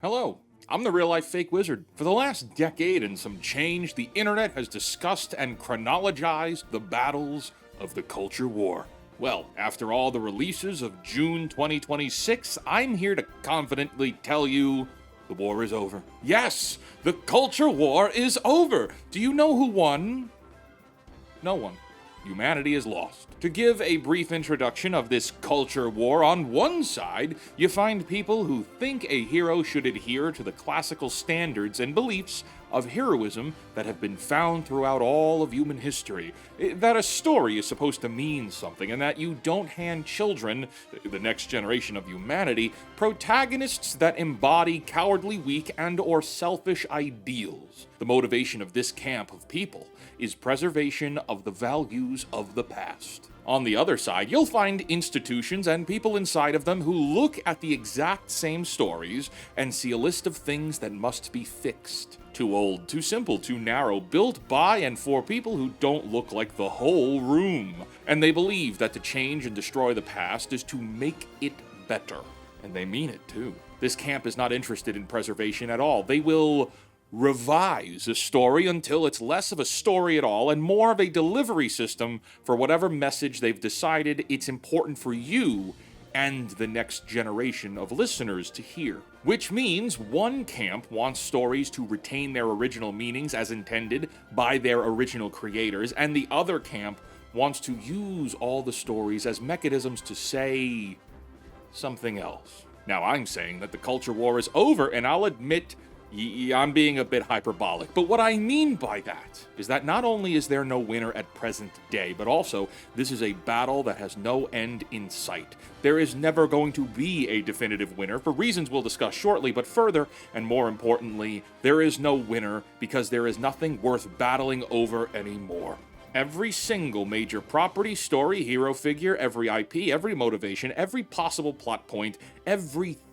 Hello, I'm the real life fake wizard. For the last decade and some change, the internet has discussed and chronologized the battles of the culture war. Well, after all the releases of June 2026, I'm here to confidently tell you the war is over. Yes, the culture war is over. Do you know who won? No one. Humanity is lost. To give a brief introduction of this culture war, on one side, you find people who think a hero should adhere to the classical standards and beliefs of heroism that have been found throughout all of human history. That a story is supposed to mean something, and that you don't hand children, the next generation of humanity, protagonists that embody cowardly, weak, and/or selfish ideals. The motivation of this camp of people is preservation of the values of the past. On the other side, you'll find institutions and people inside of them who look at the exact same stories and see a list of things that must be fixed. Too old, too simple, too narrow, built by and for people who don't look like the whole room. And they believe that to change and destroy the past is to make it better. And they mean it too. This camp is not interested in preservation at all. They will revise a story until it's less of a story at all and more of a delivery system for whatever message they've decided it's important for you and the next generation of listeners to hear. Which means one camp wants stories to retain their original meanings as intended by their original creators, and the other camp wants to use all the stories as mechanisms to say something else. Now, I'm saying that the culture war is over, and I'll admit I'm being a bit hyperbolic, but what I mean by that is that not only is there no winner at present day, but also this is a battle that has no end in sight. There is never going to be a definitive winner for reasons we'll discuss shortly, but further, and more importantly, there is no winner because there is nothing worth battling over anymore. Every single major property, story, hero figure, every IP, every motivation, every possible plot point, everything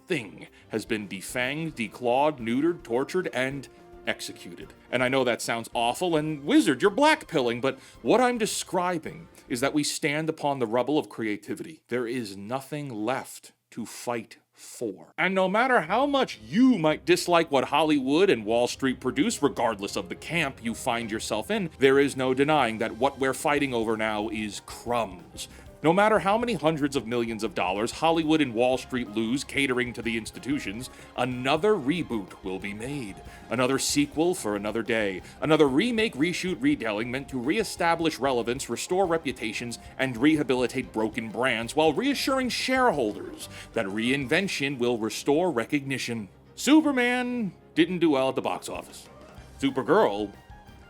has been defanged, declawed, neutered, tortured, and executed. And I know that sounds awful, and Wizard, you're blackpilling, but what I'm describing is that we stand upon the rubble of creativity. There is nothing left to fight for. And no matter how much you might dislike what Hollywood and Wall Street produce, regardless of the camp you find yourself in, there is no denying that what we're fighting over now is crumbs. No matter how many hundreds of millions of dollars Hollywood and Wall Street lose catering to the institutions, another reboot will be made. Another sequel for another day. Another remake, reshoot, retelling meant to reestablish relevance, restore reputations, and rehabilitate broken brands while reassuring shareholders that reinvention will restore recognition. Superman didn't do well at the box office. Supergirl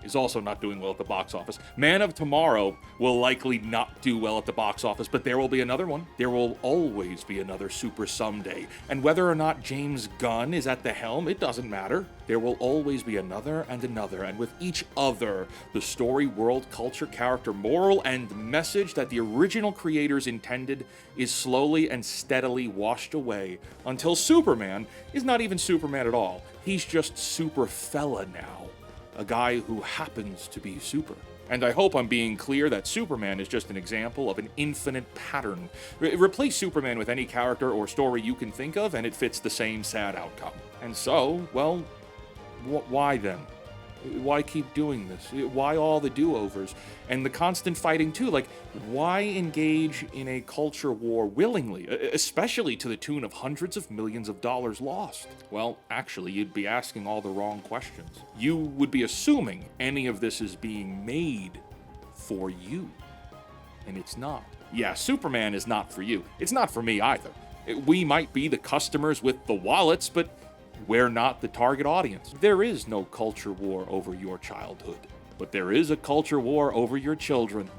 is also not doing well at the box office. Man of Tomorrow will likely not do well at the box office, but there will be another one. There will always be another Super someday. And whether or not James Gunn is at the helm, it doesn't matter. There will always be another and another, and with each other, the story, world, culture, character, moral, and message that the original creators intended is slowly and steadily washed away until Superman is not even Superman at all. He's just Super Fella now. A guy who happens to be super. And I hope I'm being clear that Superman is just an example of an infinite pattern. Replace Superman with any character or story you can think of, and it fits the same sad outcome. And so, well, why then? Why keep doing this? Why all the do-overs? And the constant fighting too, like, why engage in a culture war willingly, especially to the tune of hundreds of millions of dollars lost? Well, actually, you'd be asking all the wrong questions. You would be assuming any of this is being made for you. And it's not. Yeah, Superman is not for you. It's not for me either. We might be the customers with the wallets, but we're not the target audience. There is no culture war over your childhood, but there is a culture war over your children.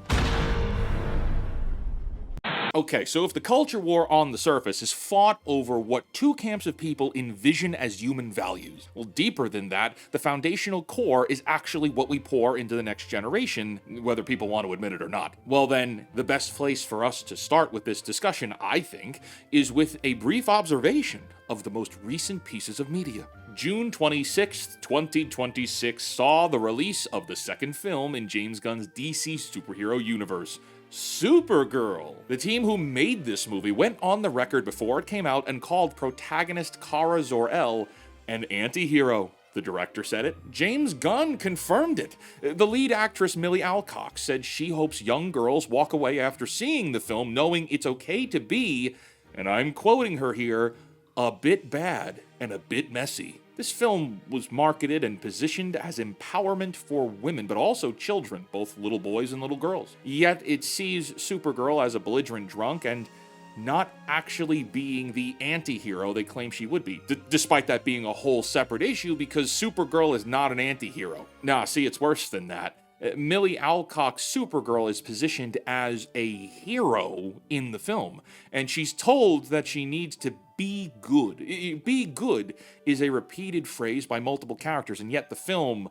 Okay, so if the culture war on the surface is fought over what two camps of people envision as human values, well, deeper than that, the foundational core is actually what we pour into the next generation, whether people want to admit it or not. Well then, the best place for us to start with this discussion, I think, is with a brief observation of the most recent pieces of media. June 26th, 2026 saw the release of the second film in James Gunn's DC superhero universe, Supergirl. The team who made this movie went on the record before it came out and called protagonist Kara Zor-El An anti-hero. The director said it. James Gunn confirmed it. The lead actress Millie Alcock said she hopes young girls walk away after seeing the film knowing it's okay to be, and I'm quoting her here, a bit bad and a bit messy. This film was marketed and positioned as empowerment for women, but also children, both little boys and little girls. Yet it sees Supergirl as a belligerent drunk and not actually being the anti-hero they claim she would be, despite that being a whole separate issue because Supergirl is not an anti-hero. Nah, see, it's worse than that. Millie Alcock's Supergirl is positioned as a hero in the film, and she's told that she needs to be good. Be good is a repeated phrase by multiple characters, and yet the film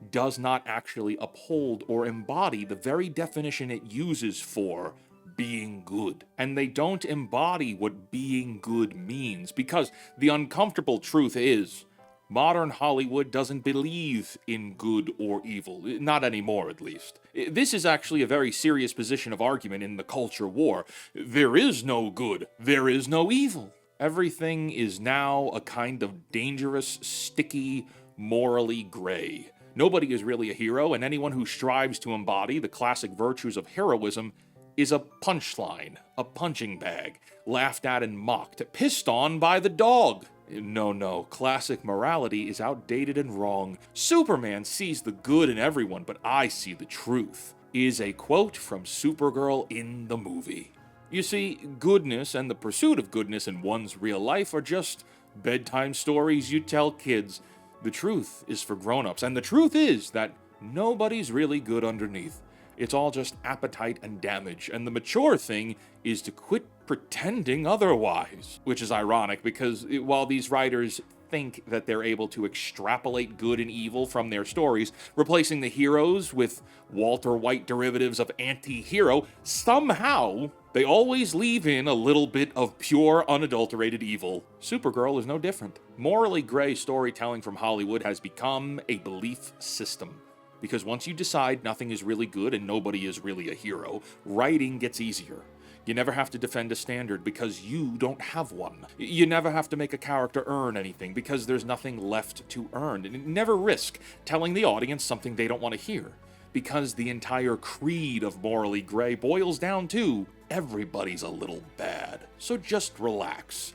does not actually uphold or embody the very definition it uses for being good. And they don't embody what being good means, because the uncomfortable truth is, modern Hollywood doesn't believe in good or evil. Not anymore, at least. This is actually a very serious position of argument in the culture war. There is no good. There is no evil. Everything is now a kind of dangerous, sticky, morally gray. Nobody is really a hero, and anyone who strives to embody the classic virtues of heroism is a punchline, a punching bag, laughed at and mocked, pissed on by the dog. No, classic morality is outdated and wrong. Superman sees the good in everyone, but I see the truth, is a quote from Supergirl in the movie. You see, goodness and the pursuit of goodness in one's real life are just bedtime stories you tell kids. The truth is for grown-ups, and the truth is that nobody's really good underneath. It's all just appetite and damage, and the mature thing is to quit pretending otherwise. Which is ironic, because while these writers think that they're able to extrapolate good and evil from their stories, replacing the heroes with Walter White derivatives of anti-hero, somehow they always leave in a little bit of pure, unadulterated evil. Supergirl is no different. Morally gray storytelling from Hollywood has become a belief system. Because once you decide nothing is really good and nobody is really a hero, writing gets easier. You never have to defend a standard because you don't have one. You never have to make a character earn anything because there's nothing left to earn. And never risk telling the audience something they don't want to hear. Because the entire creed of morally gray boils down to everybody's a little bad. So just relax.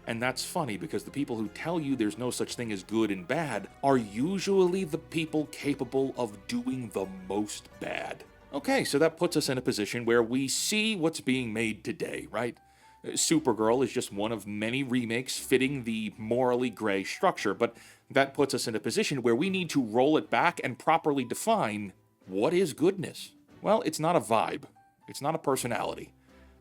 And that's funny because the people who tell you there's no such thing as good and bad are usually the people capable of doing the most bad. Okay, so that puts us in a position where we see what's being made today, right? Supergirl is just one of many remakes fitting the morally gray structure, but that puts us in a position where we need to roll it back and properly define what is goodness. Well, it's not a vibe. It's not a personality.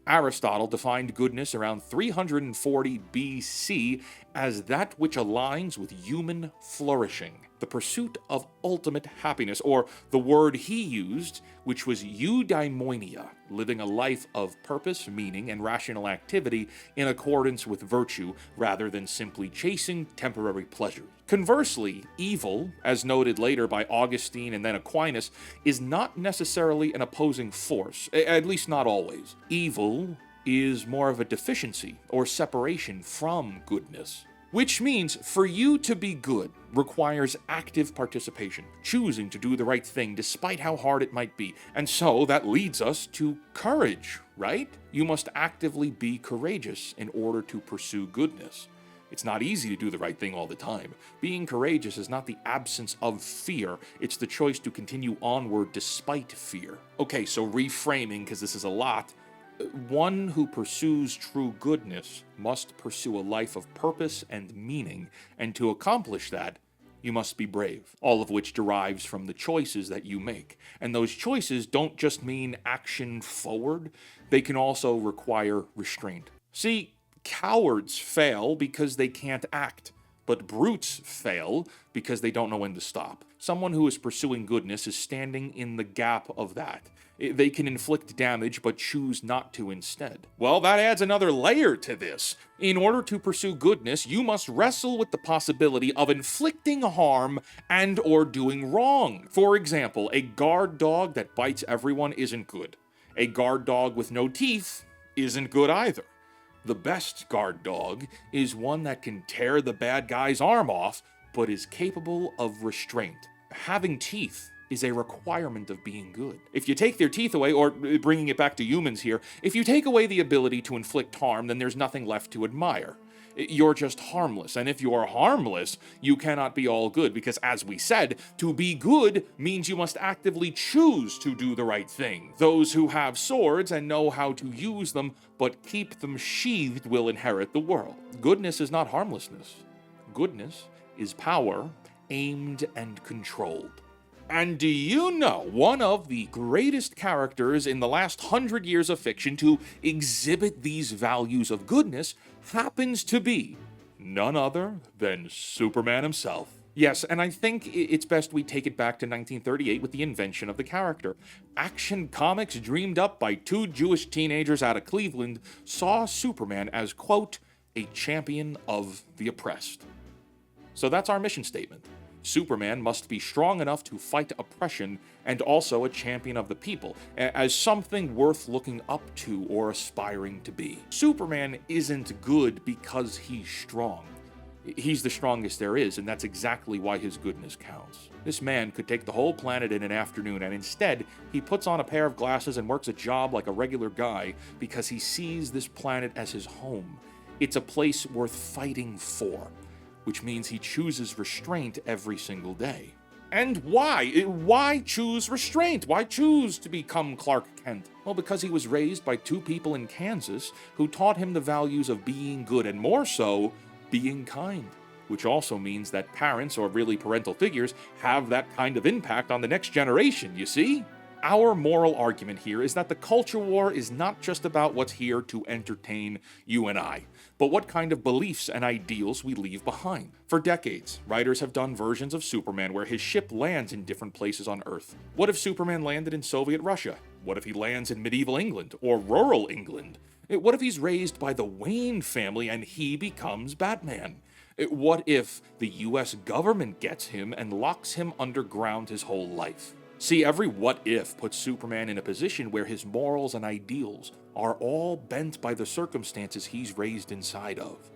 Aristotle defined goodness around 340 BC as that which aligns with human flourishing, the pursuit of ultimate happiness, or the word he used, which was eudaimonia, living a life of purpose, meaning, and rational activity in accordance with virtue, rather than simply chasing temporary pleasures. Conversely, evil, as noted later by Augustine and then Aquinas, is not necessarily an opposing force, at least not always. Evil is more of a deficiency or separation from goodness. Which means for you to be good requires active participation, choosing to do the right thing despite how hard it might be. And so that leads us to courage, right? You must actively be courageous in order to pursue goodness. It's not easy to do the right thing all the time. Being courageous is not the absence of fear, it's the choice to continue onward despite fear. Okay, so reframing, because this is a lot. One who pursues true goodness must pursue a life of purpose and meaning, and to accomplish that, you must be brave, all of which derives from the choices that you make. And those choices don't just mean action forward, they can also require restraint. See, cowards fail because they can't act, but brutes fail because they don't know when to stop. Someone who is pursuing goodness is standing in the gap of that. They can inflict damage, but choose not to instead. Well, that adds another layer to this. In order to pursue goodness, you must wrestle with the possibility of inflicting harm and or doing wrong. For example, a guard dog that bites everyone isn't good. A guard dog with no teeth isn't good either. The best guard dog is one that can tear the bad guy's arm off, but is capable of restraint. Having teeth is a requirement of being good. If you take their teeth away, or bringing it back to humans here, if you take away the ability to inflict harm, then there's nothing left to admire. You're just harmless, and if you are harmless, you cannot be all good, because as we said, to be good means you must actively choose to do the right thing. Those who have swords and know how to use them, but keep them sheathed, will inherit the world. Goodness is not harmlessness. Goodness is power, aimed and controlled. And do you know one of the greatest characters in the last 100 years of fiction to exhibit these values of goodness happens to be none other than Superman himself. Yes, and I think it's best we take it back to 1938 with the invention of the character. Action Comics, dreamed up by two Jewish teenagers out of Cleveland, saw Superman as, quote, a champion of the oppressed. So that's our mission statement. Superman must be strong enough to fight oppression and also a champion of the people, as something worth looking up to or aspiring to be. Superman isn't good because he's strong. He's the strongest there is, and that's exactly why his goodness counts. This man could take the whole planet in an afternoon, and instead, he puts on a pair of glasses and works a job like a regular guy because he sees this planet as his home. It's a place worth fighting for, which means he chooses restraint every single day. And why? Why choose restraint? Why choose to become Clark Kent? Well, because he was raised by two people in Kansas who taught him the values of being good and, more so, being kind. Which also means that parents, or really parental figures, have that kind of impact on the next generation, you see? Our moral argument here is that the culture war is not just about what's here to entertain you and I, but what kind of beliefs and ideals we leave behind. For decades, writers have done versions of Superman where his ship lands in different places on Earth. What if Superman landed in Soviet Russia? What if he lands in medieval England or rural England? What if he's raised by the Wayne family and he becomes Batman? What if the US government gets him and locks him underground his whole life? See, every what if puts Superman in a position where his morals and ideals are all bent by the circumstances he's raised inside of.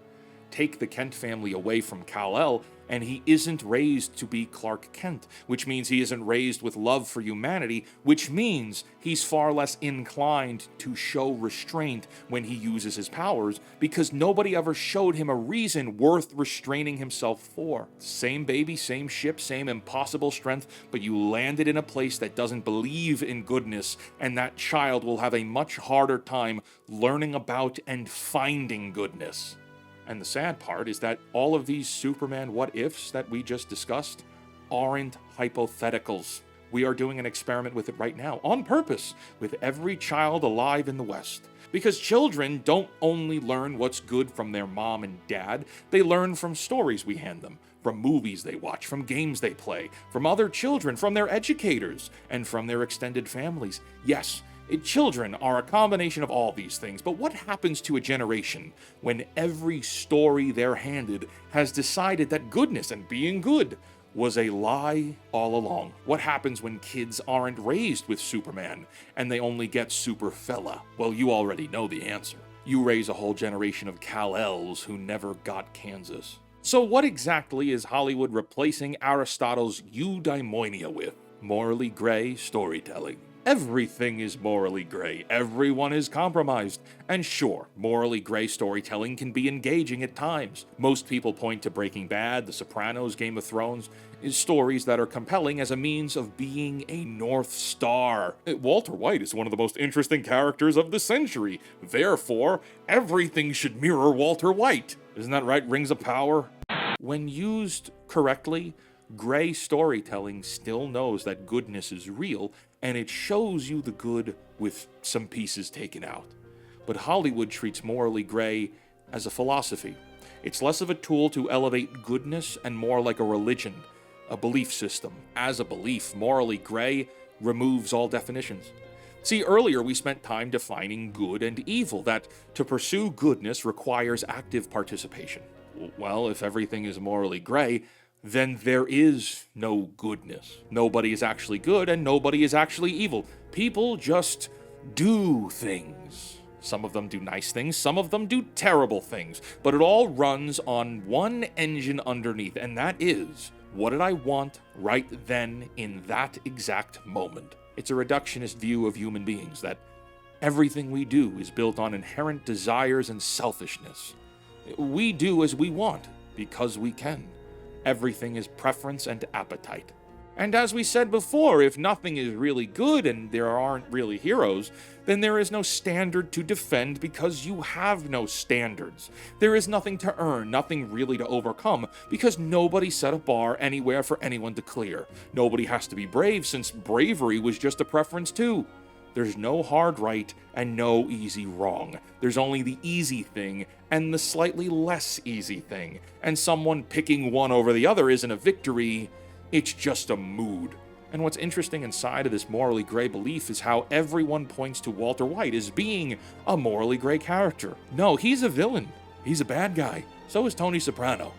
Take the Kent family away from Kal-El, and he isn't raised to be Clark Kent, which means he isn't raised with love for humanity, which means he's far less inclined to show restraint when he uses his powers, because nobody ever showed him a reason worth restraining himself for. Same baby, same ship, same impossible strength, but you landed in a place that doesn't believe in goodness, and that child will have a much harder time learning about and finding goodness. And the sad part is that all of these Superman what-ifs that we just discussed aren't hypotheticals. We are doing an experiment with it right now, on purpose, with every child alive in the West. Because children don't only learn what's good from their mom and dad, they learn from stories we hand them, from movies they watch, from games they play, from other children, from their educators, and from their extended families. Yes, children are a combination of all these things, but what happens to a generation when every story they're handed has decided that goodness and being good was a lie all along? What happens when kids aren't raised with Superman and they only get super fella? Well, you already know the answer. You raise a whole generation of Kal-Els who never got Kansas. So what exactly is Hollywood replacing Aristotle's eudaimonia with? Morally gray storytelling. Everything is morally gray. Everyone is compromised. And sure, morally gray storytelling can be engaging at times. Most people point to Breaking Bad, The Sopranos, Game of Thrones, stories that are compelling as a means of being a North Star. Walter White is one of the most interesting characters of the century. Therefore, everything should mirror Walter White. Isn't that right, Rings of Power? When used correctly, gray storytelling still knows that goodness is real, and it shows you the good with some pieces taken out. But Hollywood treats morally gray as a philosophy. It's less of a tool to elevate goodness and more like a religion, a belief system. As a belief, morally gray removes all definitions. See, earlier we spent time defining good and evil, that to pursue goodness requires active participation. Well, if everything is morally gray, then there is no goodness. Nobody is actually good and nobody is actually evil. People just do things. Some of them do nice things, some of them do terrible things, but it all runs on one engine underneath, and that is, what did I want right then in that exact moment? It's a reductionist view of human beings, that everything we do is built on inherent desires and selfishness. We do as we want, because we can. Everything is preference and appetite. And as we said before, if nothing is really good and there aren't really heroes, then there is no standard to defend because you have no standards. There is nothing to earn, nothing really to overcome, because nobody set a bar anywhere for anyone to clear. Nobody has to be brave, since bravery was just a preference too. There's no hard right and no easy wrong. There's only the easy thing and the slightly less easy thing. And someone picking one over the other isn't a victory, it's just a mood. And what's interesting inside of this morally gray belief is how everyone points to Walter White as being a morally gray character. No, he's a villain. He's a bad guy. So is Tony Soprano.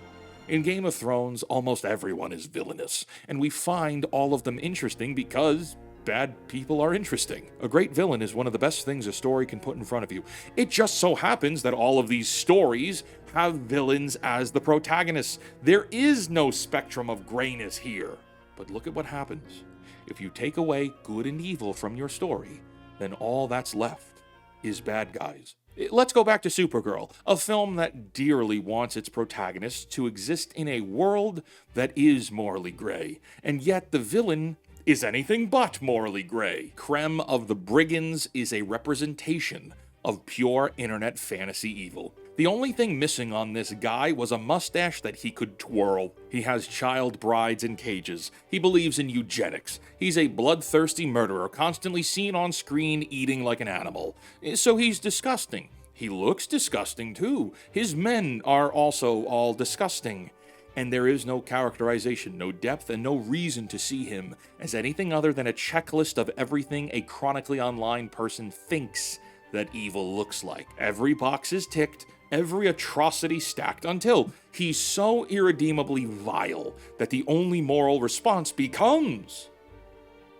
In Game of Thrones, almost everyone is villainous, and we find all of them interesting because bad people are interesting. A great villain is one of the best things a story can put in front of you. It just so happens that all of these stories have villains as the protagonists. There is no spectrum of grayness here. But look at what happens. If you take away good and evil from your story, then all that's left is bad guys. Let's go back to Supergirl, a film that dearly wants its protagonists to exist in a world that is morally gray, and yet the villain is anything but morally gray. Krem of the Brigands is a representation of pure internet fantasy evil. The only thing missing on this guy was a mustache that he could twirl. He has child brides in cages. He believes in eugenics. He's a bloodthirsty murderer, constantly seen on screen eating like an animal. So he's disgusting. He looks disgusting too. His men are also all disgusting. And there is no characterization, no depth, and no reason to see him as anything other than a checklist of everything a chronically online person thinks that evil looks like. Every box is ticked, every atrocity stacked, until he's so irredeemably vile that the only moral response becomes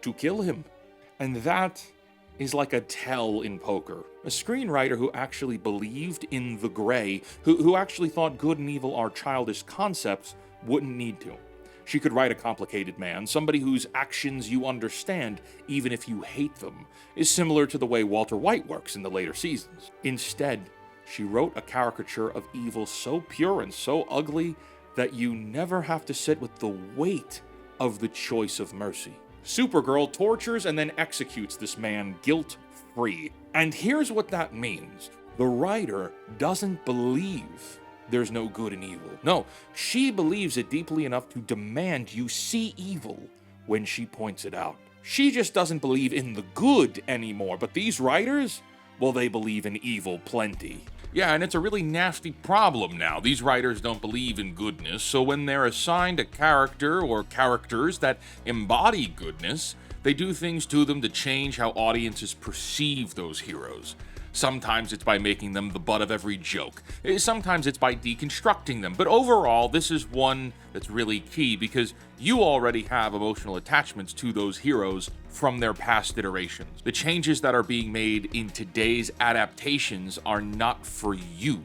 to kill him. And that is like a tell in poker. A screenwriter who actually believed in the gray, who actually thought good and evil are childish concepts, wouldn't need to. She could write a complicated man, somebody whose actions you understand, even if you hate them, is similar to the way Walter White works in the later seasons. Instead, she wrote a caricature of evil so pure and so ugly that you never have to sit with the weight of the choice of mercy. Supergirl tortures and then executes this man guilt-free. And here's what that means. The writer doesn't believe there's no good and evil. No, she believes it deeply enough to demand you see evil when she points it out. She just doesn't believe in the good anymore, but these writers, well, they believe in evil plenty. Yeah, and it's a really nasty problem now. These writers don't believe in goodness, so when they're assigned a character or characters that embody goodness, they do things to them to change how audiences perceive those heroes. Sometimes it's by making them the butt of every joke. Sometimes it's by deconstructing them. But overall, this is one that's really key because you already have emotional attachments to those heroes from their past iterations. The changes that are being made in today's adaptations are not for you.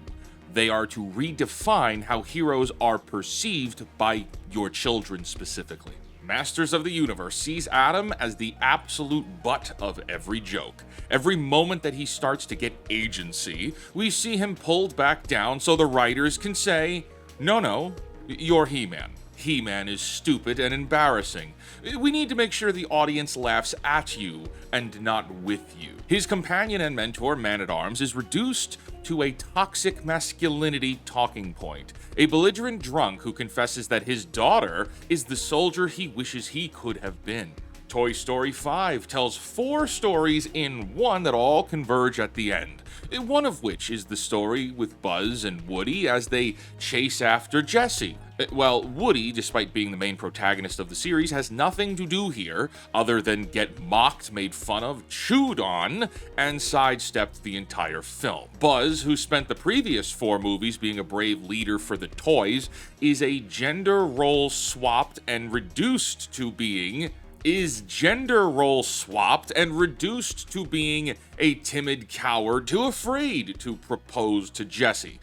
They are to redefine how heroes are perceived by your children specifically. Masters of the Universe sees Adam as the absolute butt of every joke. Every moment that he starts to get agency, we see him pulled back down so the writers can say, no, you're He-Man. He-Man is stupid and embarrassing. We need to make sure the audience laughs at you and not with you. His companion and mentor, Man-at-Arms, is reduced to a toxic masculinity talking point. A belligerent drunk who confesses that his daughter is the soldier he wishes he could have been. Toy Story 5 tells 4 stories in one that all converge at the end. One of which is the story with Buzz and Woody as they chase after Jessie. Well, Woody, despite being the main protagonist of the series, has nothing to do here other than get mocked, made fun of, chewed on, and sidestepped the entire film. Buzz, who spent the previous 4 movies being a brave leader for the toys, is a gender role swapped and reduced to being is gender role swapped and reduced to being a timid coward too afraid to propose to Jesse.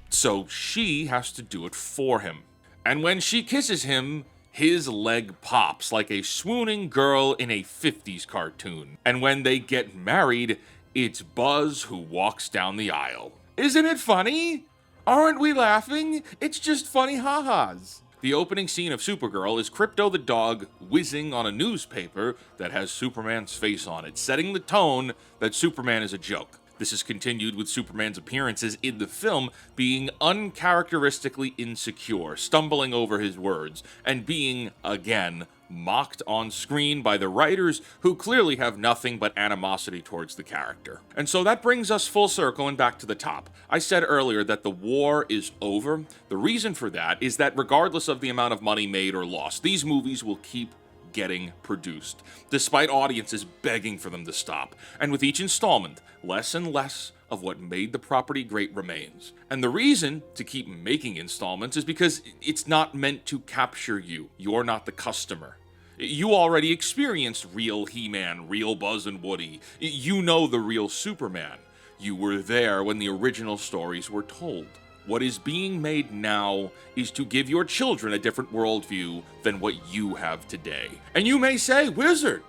So she has to do it for him. And when she kisses him, his leg pops like a swooning girl in a 50s cartoon. And when they get married, it's Buzz who walks down the aisle. Isn't it funny? Aren't we laughing? It's just funny ha-has. The opening scene of Supergirl is Crypto the dog whizzing on a newspaper that has Superman's face on it, setting the tone that Superman is a joke. This is continued with Superman's appearances in the film being uncharacteristically insecure, stumbling over his words, and being, again, mocked on screen by the writers who clearly have nothing but animosity towards the character. And so that brings us full circle and back to the top. I said earlier that the war is over. The reason for that is that regardless of the amount of money made or lost, these movies will keep getting produced, despite audiences begging for them to stop. And with each installment, less and less of what made the property great remains. And the reason to keep making installments is because it's not meant to capture you. You're not the customer. You already experienced real He-Man, real Buzz and Woody. You know the real Superman. You were there when the original stories were told. What is being made now is to give your children a different worldview than what you have today. And you may say, Wizard,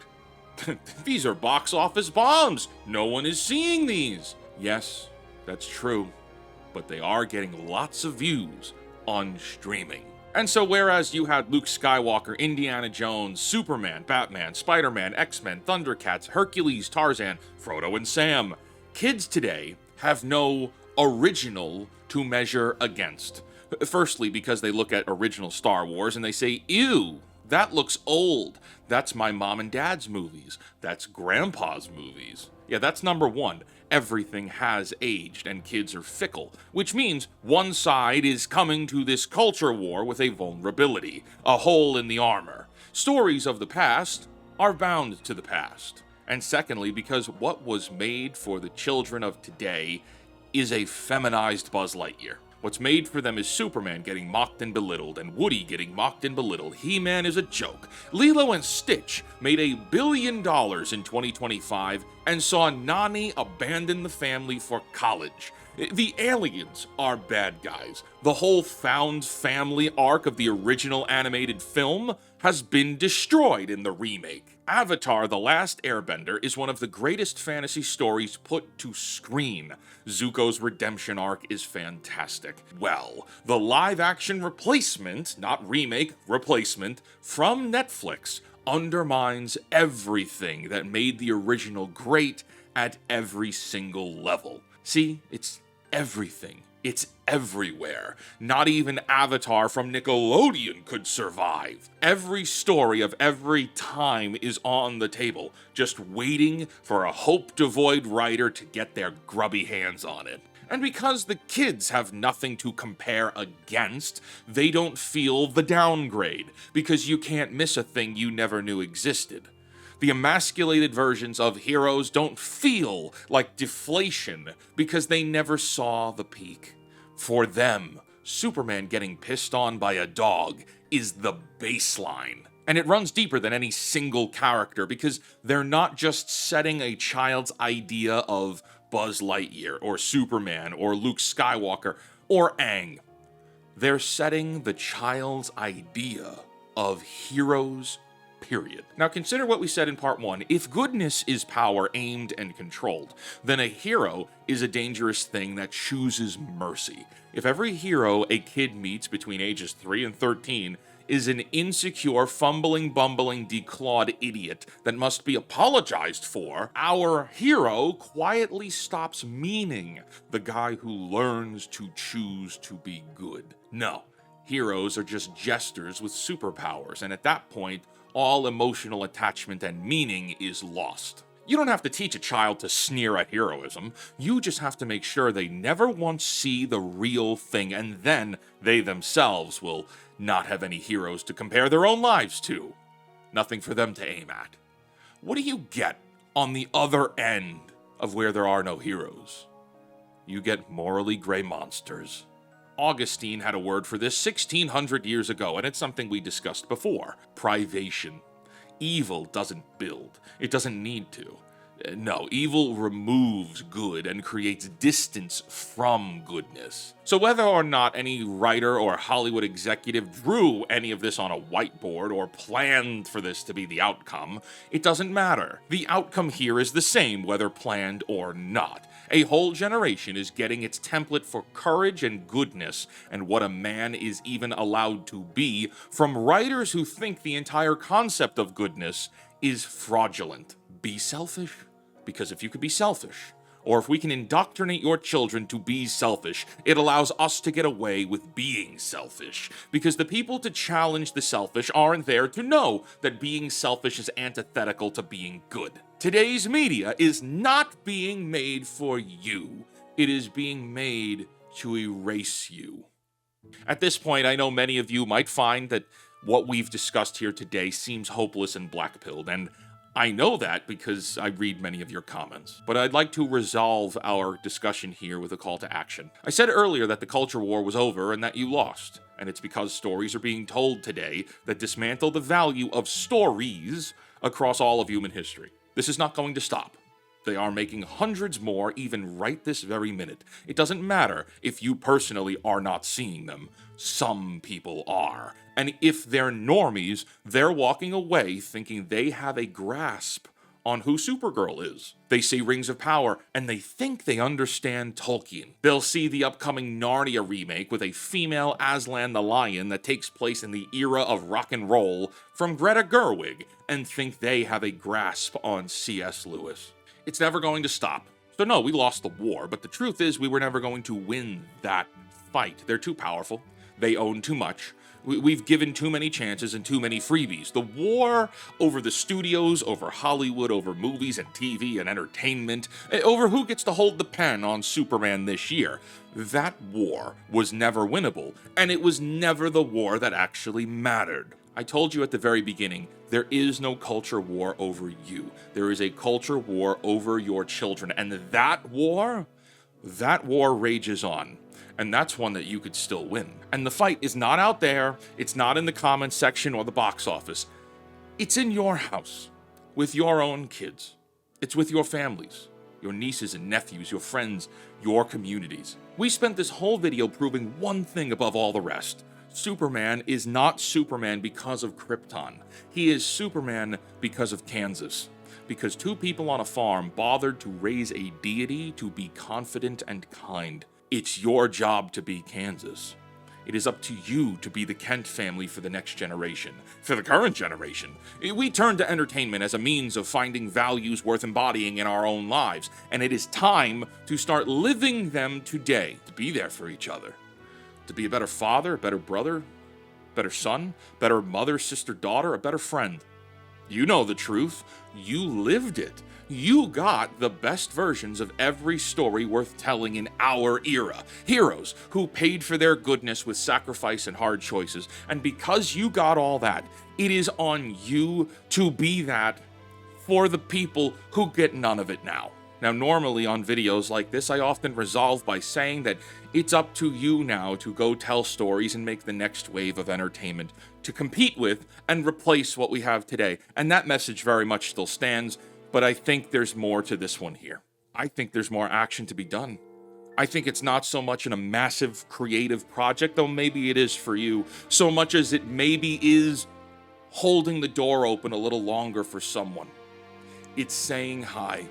these are box office bombs. No one is seeing these. Yes, that's true, but they are getting lots of views on streaming. And so whereas you had Luke Skywalker, Indiana Jones, Superman, Batman, Spider-Man, X-Men, Thundercats, Hercules, Tarzan, Frodo and Sam, kids today have no original to measure against. Firstly, because they look at original Star Wars and they say, ew, that looks old. That's my mom and dad's movies. That's grandpa's movies. Yeah, that's number one. Everything has aged and kids are fickle, which means one side is coming to this culture war with a vulnerability, a hole in the armor. Stories of the past are bound to the past. And secondly, because what was made for the children of today is a feminized Buzz Lightyear. What's made for them is Superman getting mocked and belittled, and Woody getting mocked and belittled. He-Man is a joke. Lilo and Stitch made $1 billion in 2025 and saw Nani abandon the family for college. The aliens are bad guys. The whole found family arc of the original animated film has been destroyed in the remake. Avatar: The Last Airbender is one of the greatest fantasy stories put to screen. Zuko's redemption arc is fantastic. Well, the live-action replacement, not remake, replacement, from Netflix undermines everything that made the original great at every single level. See, it's everything. It's everywhere. Not even Avatar from Nickelodeon could survive. Every story of every time is on the table, just waiting for a hope-devoid writer to get their grubby hands on it. And because the kids have nothing to compare against, they don't feel the downgrade, because you can't miss a thing you never knew existed. The emasculated versions of heroes don't feel like deflation because they never saw the peak. For them, Superman getting pissed on by a dog is the baseline. And it runs deeper than any single character because they're not just setting a child's idea of Buzz Lightyear or Superman or Luke Skywalker or Aang. They're setting the child's idea of heroes, period. Now consider what we said in part 1. If goodness is power aimed and controlled, then a hero is a dangerous thing that chooses mercy. If every hero a kid meets between ages 3 and 13 is an insecure, fumbling, bumbling, declawed idiot that must be apologized for, our hero quietly stops meaning the guy who learns to choose to be good. No, heroes are just jesters with superpowers, and at that point, all emotional attachment and meaning is lost. You don't have to teach a child to sneer at heroism. You just have to make sure they never once see the real thing, and then they themselves will not have any heroes to compare their own lives to. Nothing for them to aim at. What do you get on the other end of where there are no heroes? You get morally gray monsters. Augustine had a word for this 1600 years ago, and it's something we discussed before. Privation. Evil doesn't build. It doesn't need to. No, evil removes good and creates distance from goodness. So whether or not any writer or Hollywood executive drew any of this on a whiteboard or planned for this to be the outcome, it doesn't matter. The outcome here is the same whether planned or not. A whole generation is getting its template for courage and goodness and what a man is even allowed to be from writers who think the entire concept of goodness is fraudulent. Be selfish. Because if you could be selfish, or if we can indoctrinate your children to be selfish, it allows us to get away with being selfish. Because the people to challenge the selfish aren't there to know that being selfish is antithetical to being good. Today's media is not being made for you. It is being made to erase you. At this point, I know many of you might find that what we've discussed here today seems hopeless and black-pilled, and I know that because I read many of your comments, but I'd like to resolve our discussion here with a call to action. I said earlier that the culture war was over and that you lost, and it's because stories are being told today that dismantle the value of stories across all of human history. This is not going to stop. They are making hundreds more even right this very minute. It doesn't matter if you personally are not seeing them. Some people are. And if they're normies, they're walking away thinking they have a grasp on who Supergirl is. They see Rings of Power, and they think they understand Tolkien. They'll see the upcoming Narnia remake with a female Aslan the Lion that takes place in the era of rock and roll from Greta Gerwig, and think they have a grasp on C.S. Lewis. It's never going to stop. So no, we lost the war, but the truth is we were never going to win that fight. They're too powerful. They own too much. We've given too many chances and too many freebies. The war over the studios, over Hollywood, over movies and TV and entertainment, over who gets to hold the pen on Superman this year, that war was never winnable, and it was never the war that actually mattered. I told you at the very beginning, there is no culture war over you. There is a culture war over your children, and that war rages on. And that's one that you could still win. And the fight is not out there, it's not in the comments section or the box office. It's in your house, with your own kids. It's with your families, your nieces and nephews, your friends, your communities. We spent this whole video proving one thing above all the rest. Superman is not Superman because of Krypton. He is Superman because of Kansas. Because two people on a farm bothered to raise a deity to be confident and kind. It's your job to be Kansas. It is up to you to be the Kent family for the next generation, for the current generation. We turn to entertainment as a means of finding values worth embodying in our own lives, and it is time to start living them today, to be there for each other, to be a better father, a better brother, better son, better mother, sister, daughter, a better friend. You know the truth. You lived it. You got the best versions of every story worth telling in our era. Heroes who paid for their goodness with sacrifice and hard choices. And because you got all that, it is on you to be that for the people who get none of it now. Now, normally on videos like this, I often resolve by saying that it's up to you now to go tell stories and make the next wave of entertainment to compete with and replace what we have today. And that message very much still stands. But I think there's more to this one here. I think there's more action to be done. I think it's not so much in a massive creative project, though maybe it is for you, so much as it maybe is holding the door open a little longer for someone. It's saying hi.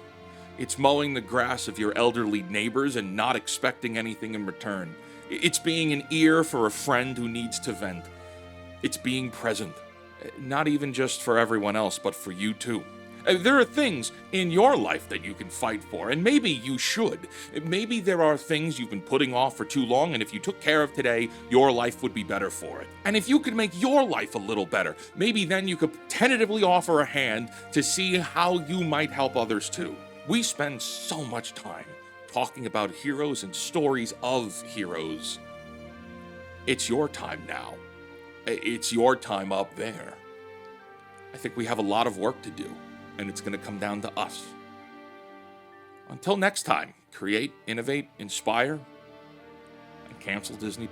It's mowing the grass of your elderly neighbors and not expecting anything in return. It's being an ear for a friend who needs to vent. It's being present. Not even just for everyone else, but for you too. There are things in your life that you can fight for, and maybe you should. Maybe there are things you've been putting off for too long, and if you took care of today, your life would be better for it. And if you could make your life a little better, maybe then you could tentatively offer a hand to see how you might help others too. We spend so much time talking about heroes and stories of heroes. It's your time now. It's your time up there. I think we have a lot of work to do. And it's going to come down to us. Until next time, create, innovate, inspire, and cancel Disney+.